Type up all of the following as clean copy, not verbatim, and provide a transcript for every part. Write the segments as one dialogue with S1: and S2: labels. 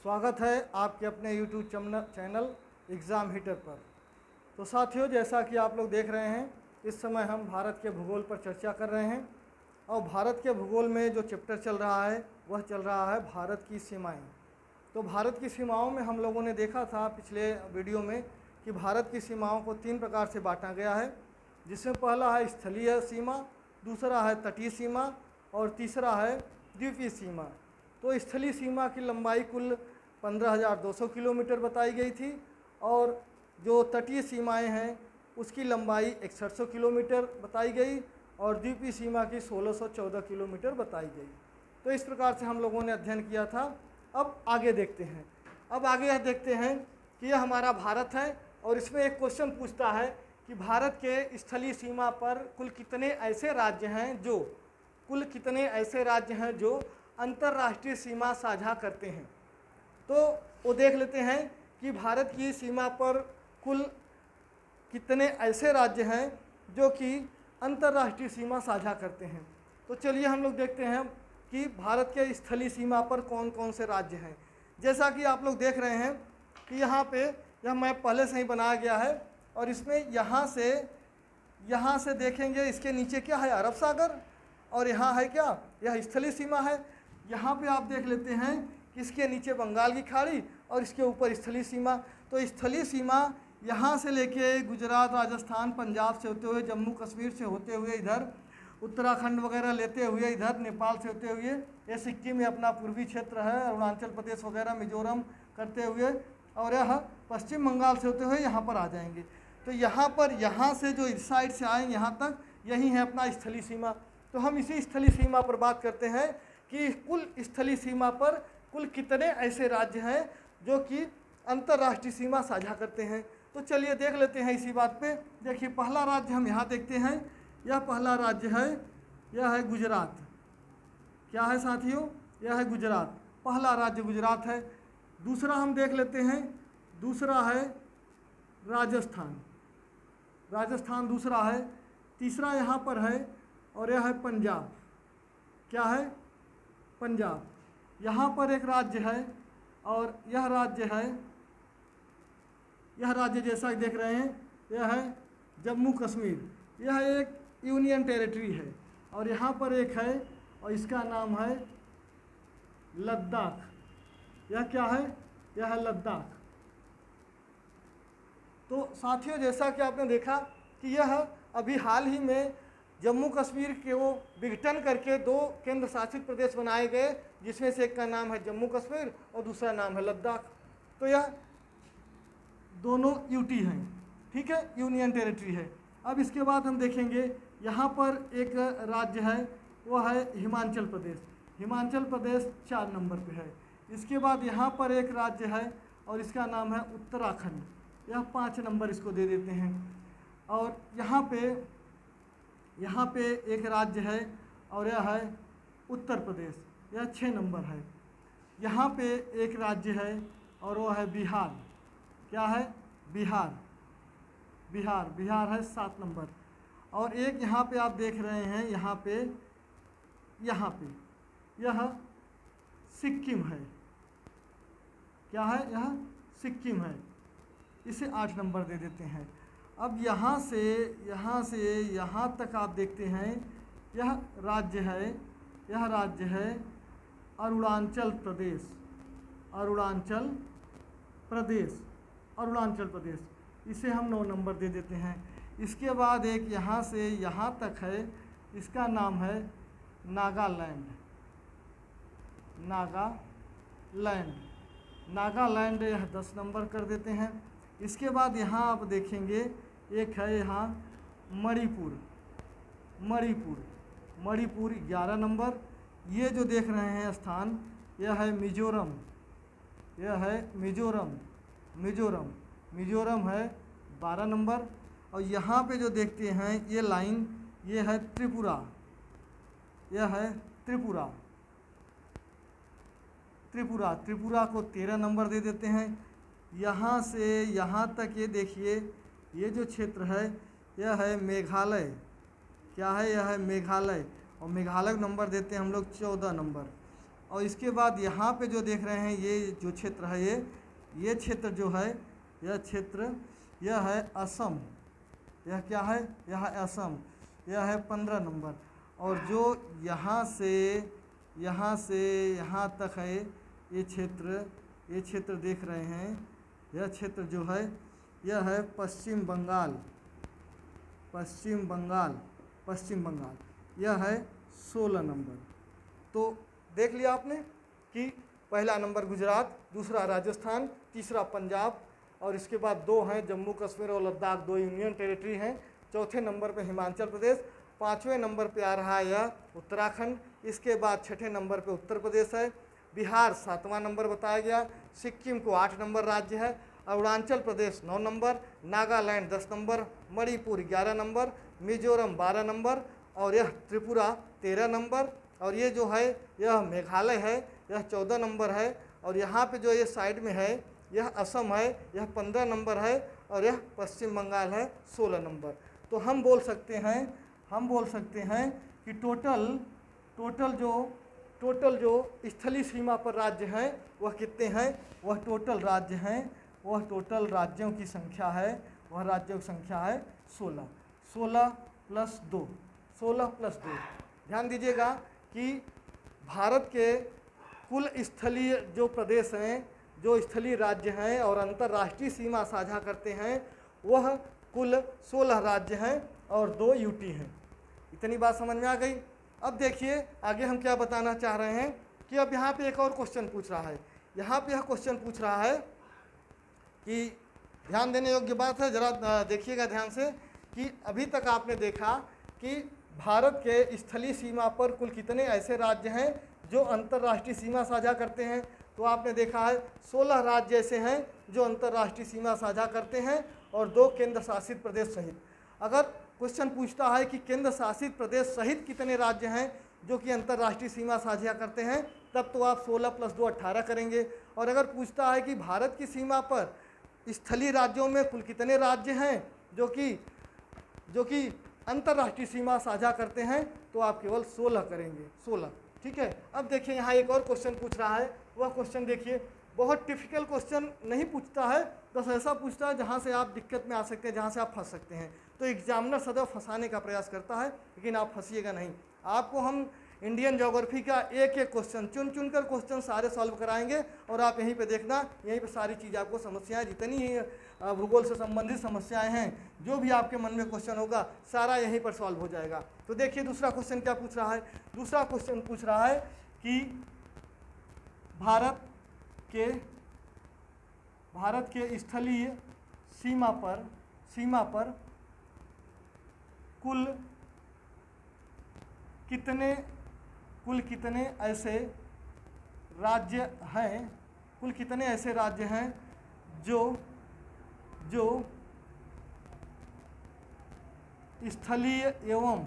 S1: स्वागत है आपके अपने YouTube चैनल एग्ज़ाम हीटर पर। तो साथियों, जैसा कि आप लोग देख रहे हैं, इस समय हम भारत के भूगोल पर चर्चा कर रहे हैं और भारत के भूगोल में जो चैप्टर चल रहा है वह चल रहा है भारत की सीमाएं। तो भारत की सीमाओं में हम लोगों ने देखा था पिछले वीडियो में कि भारत की सीमाओं को 3 प्रकार से बांटा गया है, जिसमें पहला है स्थलीय सीमा, दूसरा है तटीय सीमा और तीसरा है द्वीपीय सीमा। तो स्थलीय सीमा की लंबाई कुल 15,200 किलोमीटर बताई गई थी और जो तटीय सीमाएं हैं उसकी लंबाई 6100 किलोमीटर बताई गई और द्वीपीय सीमा की 1614 किलोमीटर बताई गई। तो इस प्रकार से हम लोगों ने अध्ययन किया था। अब आगे देखते हैं। अब आगे यह देखते हैं कि यह हमारा भारत है और इसमें एक क्वेश्चन पूछता है कि भारत के स्थलीय सीमा पर कुल कितने ऐसे राज्य हैं जो अंतर्राष्ट्रीय सीमा साझा करते हैं। तो वो देख लेते हैं कि भारत की सीमा पर कुल कितने ऐसे राज्य हैं जो कि अंतर्राष्ट्रीय सीमा साझा करते हैं। तो चलिए हम लोग देखते हैं कि भारत के स्थलीय सीमा पर कौन कौन से राज्य हैं। जैसा कि आप लोग देख रहे हैं कि यहाँ पे यह मैप पहले से ही बनाया गया है और इसमें यहाँ से देखेंगे, इसके नीचे क्या है, अरब सागर, और यहाँ है क्या, यह स्थलीय सीमा है। यहाँ पे आप देख लेते हैं कि इसके नीचे बंगाल की खाड़ी और इसके ऊपर स्थलीय सीमा। तो स्थलीय सीमा यहाँ से लेके गुजरात, राजस्थान, पंजाब से होते हुए, जम्मू कश्मीर से होते हुए, इधर उत्तराखंड वगैरह लेते हुए, इधर नेपाल से होते हुए, ये सिक्किम में अपना पूर्वी क्षेत्र है, अरुणाचल प्रदेश वगैरह, मिजोरम करते हुए, और यह पश्चिम बंगाल से होते हुए यहाँ पर आ जाएंगे। तो यहाँ से जो इस साइड से आए यहाँ तक, यही है अपना स्थलीय सीमा। तो हम इसी स्थलीय सीमा पर बात करते हैं कि कुल स्थलीय सीमा पर कुल कितने ऐसे राज्य हैं जो कि अंतर्राष्ट्रीय सीमा साझा करते हैं। तो चलिए देख लेते हैं इसी बात पे। देखिए, पहला राज्य हम यहाँ देखते हैं, यह पहला राज्य है, यह है गुजरात। क्या है साथियों, यह है गुजरात, पहला राज्य गुजरात है। दूसरा हम देख लेते हैं, दूसरा है राजस्थान, राजस्थान दूसरा है। तीसरा यहाँ पर है और यह है पंजाब। क्या है, पंजाब। यहाँ पर एक राज्य है और यह राज्य जैसा देख रहे हैं, यह है जम्मू कश्मीर। यह एक यूनियन टेरिटरी है। और यहाँ पर एक है और इसका नाम है लद्दाख। यह क्या है, यह है लद्दाख। तो साथियों, जैसा कि आपने देखा कि यह अभी हाल ही में जम्मू कश्मीर के वो विघटन करके 2 केंद्र शासित प्रदेश बनाए गए, जिसमें से एक का नाम है जम्मू कश्मीर और दूसरा नाम है लद्दाख। तो यह दोनों यूटी हैं, ठीक है, यूनियन टेरिटरी है। अब इसके बाद हम देखेंगे, यहाँ पर एक राज्य है, वो है हिमाचल प्रदेश। हिमाचल प्रदेश 4 नंबर पे है। इसके बाद यहाँ पर एक राज्य है और इसका नाम है उत्तराखंड। यह 5 नंबर इसको दे देते हैं। और यहाँ पे एक राज्य है और यह है उत्तर प्रदेश, यह 6 नंबर है। यहाँ पे एक राज्य है और वो है बिहार। क्या है, बिहार है 7 नंबर। और एक यहाँ पे आप देख रहे हैं, यहाँ पे यह सिक्किम है। क्या है, यह सिक्किम है, इसे 8 नंबर दे देते हैं। अब यहाँ से यहाँ तक आप देखते हैं, यह राज्य है अरुणाचल प्रदेश, इसे हम 9 नंबर दे देते हैं। इसके बाद एक यहाँ से यहाँ तक है, इसका नाम है नागालैंड, यह 10 नंबर कर देते हैं। इसके बाद यहाँ आप देखेंगे, एक है यहाँ मणिपुर 11 नंबर। ये जो देख रहे हैं स्थान, यह है मिजोरम है 12 नंबर। और यहाँ पे जो देखते हैं ये लाइन, ये है त्रिपुरा। त्रिपुरा को 13 नंबर दे देते हैं। यहाँ से यहाँ तक ये देखिए, ये जो क्षेत्र है यह है मेघालय। क्या है, यह है मेघालय। और मेघालय को नंबर देते हैं हम लोग 14 नंबर। और इसके बाद यहाँ पे जो देख रहे हैं ये जो क्षेत्र है, ये क्षेत्र जो है, यह क्षेत्र यह है असम। यह क्या है? यह है असम। यह है 15 नंबर। और जो यहाँ से यहाँ तक है ये क्षेत्र देख रहे हैं, यह क्षेत्र जो है यह है पश्चिम बंगाल। यह है 16 नंबर। तो देख लिया आपने कि पहला नंबर गुजरात, दूसरा राजस्थान, तीसरा पंजाब, और इसके बाद 2 हैं जम्मू कश्मीर और लद्दाख, 2 यूनियन टेरिटरी हैं। चौथे नंबर पे हिमाचल प्रदेश, 5वें नंबर पे आ रहा है यह उत्तराखंड। इसके बाद 6ठे नंबर पे उत्तर प्रदेश है। बिहार 7वां नंबर बताया गया। सिक्किम को 8 नंबर राज्य है। Arunachal Pradesh 9 number, Nagaland 10 number, Manipur 11 number, Mizoram 12 number, और यह त्रिपुरा 13 नंबर, और ये जो है यह मेघालय है, यह 14 नंबर है। और यहाँ पे जो ये साइड में है यह असम है, यह 15 नंबर है, और यह पश्चिम बंगाल है 16 नंबर। तो हम बोल सकते हैं कि टोटल जो स्थलीय सीमा पर राज्य हैं वह कितने हैं? वह टोटल राज्य हैं, वह टोटल राज्यों की संख्या है, वह राज्यों की संख्या है 16। 16 प्लस 2। ध्यान दीजिएगा कि भारत के कुल स्थलीय जो प्रदेश हैं, जो स्थलीय राज्य हैं और अंतर्राष्ट्रीय सीमा साझा करते हैं, वह कुल 16 राज्य हैं और 2 यूटी हैं। इतनी बात समझ में आ गई। अब देखिए आगे हम क्या बताना चाह रहे हैं कि अब यहाँ पे एक और क्वेश्चन पूछ रहा है। यहाँ पे यह क्वेश्चन पूछ रहा है कि ध्यान देने योग्य बात है, ज़रा देखिएगा ध्यान से, कि अभी तक आपने देखा कि भारत के स्थलीय सीमा पर कुल कितने ऐसे राज्य हैं जो अंतर्राष्ट्रीय सीमा साझा करते हैं। तो आपने देखा है 16 राज्य ऐसे हैं जो अंतर्राष्ट्रीय सीमा साझा करते हैं और 2 केंद्र शासित प्रदेश सहित। अगर क्वेश्चन पूछता है कि केंद्र शासित प्रदेश सहित कितने राज्य हैं जो कि अंतर्राष्ट्रीय सीमा साझा करते हैं, तब तो आप 16 + 2 18 करेंगे। और अगर पूछता है कि भारत की सीमा पर स्थलीय राज्यों में कुल कितने राज्य हैं जो कि अंतर्राष्ट्रीय सीमा साझा करते हैं, तो आप केवल 16 करेंगे। 16, ठीक है। अब देखिए यहाँ एक और क्वेश्चन पूछ रहा है। वह क्वेश्चन देखिए, बहुत टिपिकल क्वेश्चन नहीं पूछता है, बस ऐसा पूछता है जहाँ से आप दिक्कत में आ सकते हैं, जहाँ से आप फंस सकते हैं। तो एग्जामिनर सदैव फंसाने का प्रयास करता है, लेकिन आप फंसिएगा नहीं। आपको हम इंडियन ज्योग्राफी का एक एक क्वेश्चन चुन कर क्वेश्चन सारे सॉल्व कराएंगे, और आप यहीं पे देखना, यहीं पे सारी चीज़ आपको समस्याएं, जितनी ही भूगोल से संबंधित समस्याएं हैं, जो भी आपके मन में क्वेश्चन होगा, सारा यहीं पर सॉल्व हो जाएगा। तो देखिए दूसरा क्वेश्चन क्या पूछ रहा है। दूसरा क्वेश्चन पूछ रहा है कि भारत के स्थलीय सीमा पर कुल कितने ऐसे राज्य हैं जो स्थलीय एवं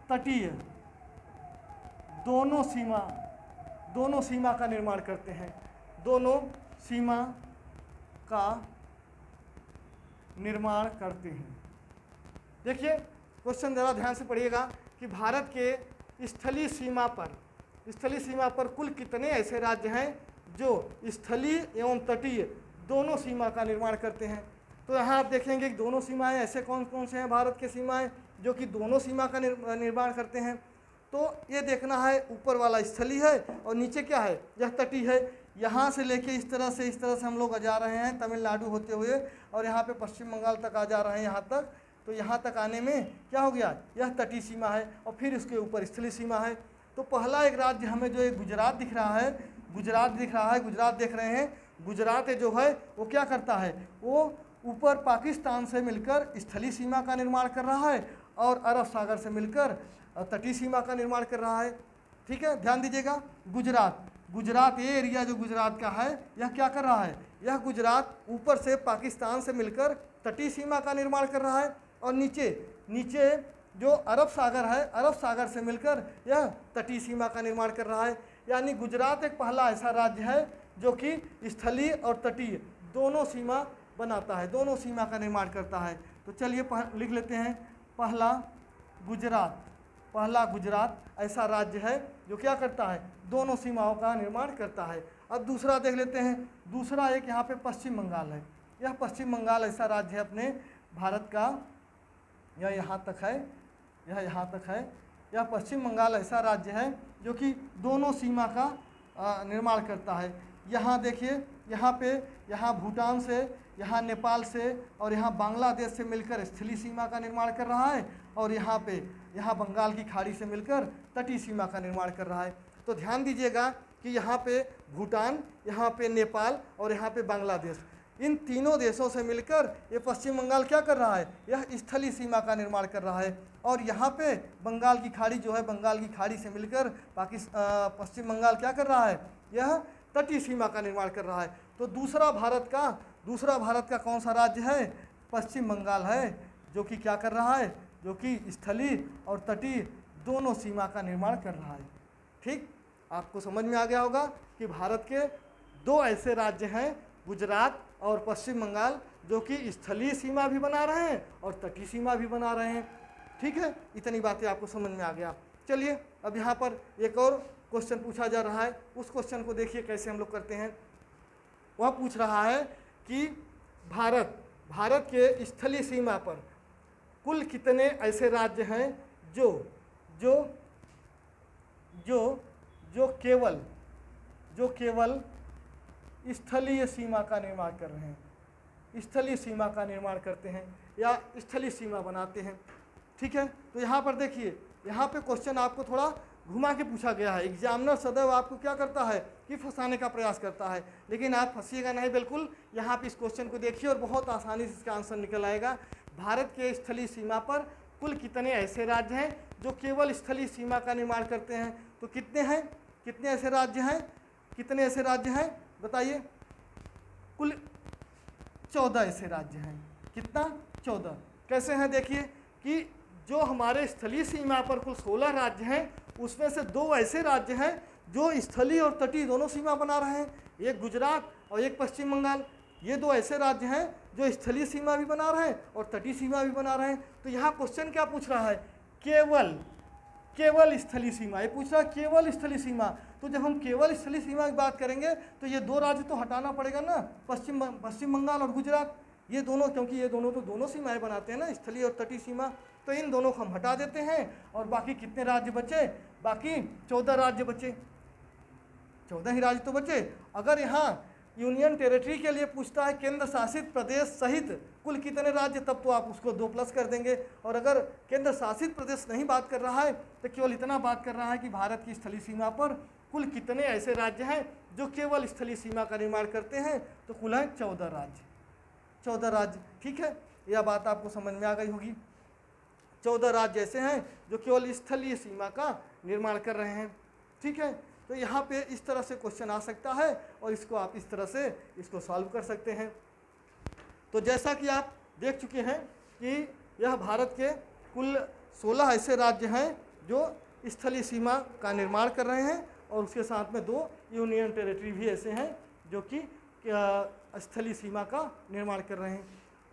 S1: तटीय दोनों सीमा का निर्माण करते हैं। दोनों सीमा का निर्माण करते हैं। देखिए क्वेश्चन ज़रा ध्यान से पढ़िएगा कि भारत के स्थलीय सीमा पर कुल कितने ऐसे राज्य हैं जो स्थलीय एवं तटीय दोनों सीमा का निर्माण करते हैं। तो यहाँ आप देखेंगे कि दोनों सीमाएं ऐसे कौन कौन से हैं भारत के सीमाएं जो कि दोनों सीमा का निर्माण करते हैं। तो ये देखना है, ऊपर वाला स्थलीय है और नीचे क्या है, यह तटीय है। यहाँ से लेके इस तरह से हम लोग जा रहे हैं तमिलनाडु होते हुए, और यहाँ पे पश्चिम बंगाल तक आ जा रहे हैं यहाँ तक। तो यहाँ तक आने में क्या हो गया, यह तटीय सीमा है, और फिर इसके ऊपर स्थलीय सीमा है। तो पहला एक राज्य हमें जो एक गुजरात देख रहे हैं। गुजरात जो है वो क्या करता है, वो ऊपर पाकिस्तान से मिलकर स्थलीय सीमा का निर्माण कर रहा है और अरब सागर से मिलकर तटीय सीमा का निर्माण कर रहा है। ठीक है, ध्यान दीजिएगा। गुजरात ये एरिया जो गुजरात का है, यह क्या कर रहा है, यह गुजरात ऊपर से पाकिस्तान से मिलकर तटीय सीमा का निर्माण कर रहा है, और नीचे जो अरब सागर है, अरब सागर से मिलकर यह तटीय सीमा का निर्माण कर रहा है। यानी गुजरात एक पहला ऐसा राज्य है जो कि स्थलीय और तटीय दोनों सीमा बनाता है, दोनों सीमा का निर्माण करता है। तो चलिए लिख लेते हैं, पहला गुजरात। पहला गुजरात ऐसा राज्य है जो क्या करता है, दोनों सीमाओं का निर्माण करता है। अब दूसरा देख लेते हैं। दूसरा एक यहाँ पे पश्चिम बंगाल है। यह पश्चिम बंगाल ऐसा राज्य है अपने भारत का, यह यहाँ तक है, यह यहाँ तक है। यह पश्चिम बंगाल ऐसा राज्य है जो कि दोनों सीमा का निर्माण करता है। यहाँ देखिए, यहाँ पे, यहाँ भूटान से, यहाँ नेपाल से और यहाँ बांग्लादेश से मिलकर स्थलीय सीमा का निर्माण कर रहा है, और यहाँ पे, यहाँ बंगाल की खाड़ी से मिलकर तटीय सीमा का निर्माण कर रहा है। तो ध्यान दीजिएगा कि यहाँ पे भूटान, यहाँ पे नेपाल और यहाँ पे बांग्लादेश, इन तीनों देशों से मिलकर ये पश्चिम बंगाल क्या कर रहा है, यह स्थलीय सीमा का निर्माण कर रहा है। और यहाँ पे बंगाल की खाड़ी जो है, बंगाल की खाड़ी से मिलकर पश्चिम बंगाल क्या कर रहा है, यह तटीय सीमा का निर्माण कर रहा है। तो दूसरा भारत का कौन सा राज्य है, पश्चिम बंगाल है, जो कि क्या कर रहा है, जो कि स्थलीय और तटीय दोनों सीमा का निर्माण कर रहा है। ठीक, आपको समझ में आ गया होगा कि भारत के दो ऐसे राज्य हैं, गुजरात और पश्चिम बंगाल, जो कि स्थलीय सीमा भी बना रहे हैं और तटीय सीमा भी बना रहे हैं। ठीक है, इतनी बातें आपको समझ में आ गया। चलिए अब यहाँ पर एक और क्वेश्चन पूछा जा रहा है, उस क्वेश्चन को देखिए कैसे हम लोग करते हैं। वह पूछ रहा है कि भारत के स्थलीय सीमा पर कुल कितने ऐसे राज्य हैं जो जो जो जो केवल स्थलीय सीमा का निर्माण कर रहे हैं, स्थलीय सीमा का निर्माण करते हैं या स्थलीय सीमा बनाते हैं। ठीक है, तो यहाँ पर देखिए, यहाँ पे क्वेश्चन आपको थोड़ा घुमा के पूछा गया है। एग्जामिनर सदैव आपको क्या करता है कि फंसाने का प्रयास करता है, लेकिन आप फंसिएगा नहीं, बिल्कुल। यहाँ पे इस क्वेश्चन को देखिए और बहुत आसानी से इसका आंसर निकल आएगा। भारत के स्थलीय सीमा पर कुल कितने ऐसे राज्य हैं जो केवल स्थलीय सीमा का निर्माण करते हैं? तो कितने हैं, कितने ऐसे राज्य हैं, कितने ऐसे राज्य हैं बताइए? कुल 14 ऐसे राज्य हैं। कितना? 14। कैसे हैं देखिए कि जो हमारे स्थलीय सीमा पर कुल 16 राज्य हैं, उसमें से 2 ऐसे राज्य हैं जो स्थलीय और तटीय दोनों सीमा बना रहे हैं, एक गुजरात और एक पश्चिम बंगाल। ये 2 ऐसे राज्य हैं जो स्थलीय सीमा भी बना रहे हैं और तटीय सीमा भी बना रहे हैं। तो यहाँ क्वेश्चन क्या पूछ रहा है? केवल स्थलीय सीमा, ये पूछ रहा है केवल स्थलीय सीमा। तो जब हम केवल स्थलीय सीमा की बात करेंगे तो ये 2 राज्य तो हटाना पड़ेगा ना, पश्चिम बंगाल और गुजरात, ये दोनों, क्योंकि ये दोनों तो दोनों सीमाएं बनाते हैं ना, स्थलीय और तटीय सीमा। तो इन दोनों को हम हटा देते हैं और बाकी कितने राज्य बचे? बाकी 14 राज्य बचे, 14 ही राज्य तो बचे। अगर यहाँ यूनियन टेरिटरी के लिए पूछता है केंद्र शासित प्रदेश सहित कुल कितने राज्य, तब तो आप उसको 2 प्लस कर देंगे। और अगर केंद्र शासित प्रदेश नहीं बात कर रहा है तो केवल इतना बात कर रहा है कि भारत की स्थलीय सीमा पर कुल कितने ऐसे राज्य हैं जो केवल स्थलीय सीमा का निर्माण करते हैं, तो कुल है 14 राज्य। 14 राज्य, ठीक है, यह बात आपको समझ में आ गई होगी। 14 राज्य ऐसे हैं जो केवल स्थलीय सीमा का निर्माण कर रहे हैं। ठीक है, तो यहाँ पे इस तरह से क्वेश्चन आ सकता है और इसको आप इस तरह से इसको सॉल्व कर सकते हैं। तो जैसा कि आप देख चुके हैं कि यह भारत के कुल 16 ऐसे राज्य हैं जो स्थलीय सीमा का निर्माण कर रहे हैं और उसके साथ में 2 यूनियन टेरिटरी भी ऐसे हैं जो कि स्थलीय सीमा का निर्माण कर रहे हैं।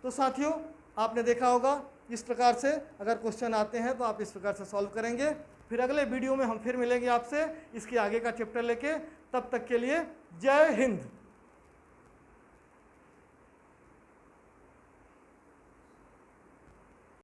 S1: तो साथियों, आपने देखा होगा इस प्रकार से अगर क्वेश्चन आते हैं तो आप इस प्रकार से सॉल्व करेंगे। फिर अगले वीडियो में हम फिर मिलेंगे आपसे इसके आगे का चैप्टर लेके। तब तक के लिए जय हिंद।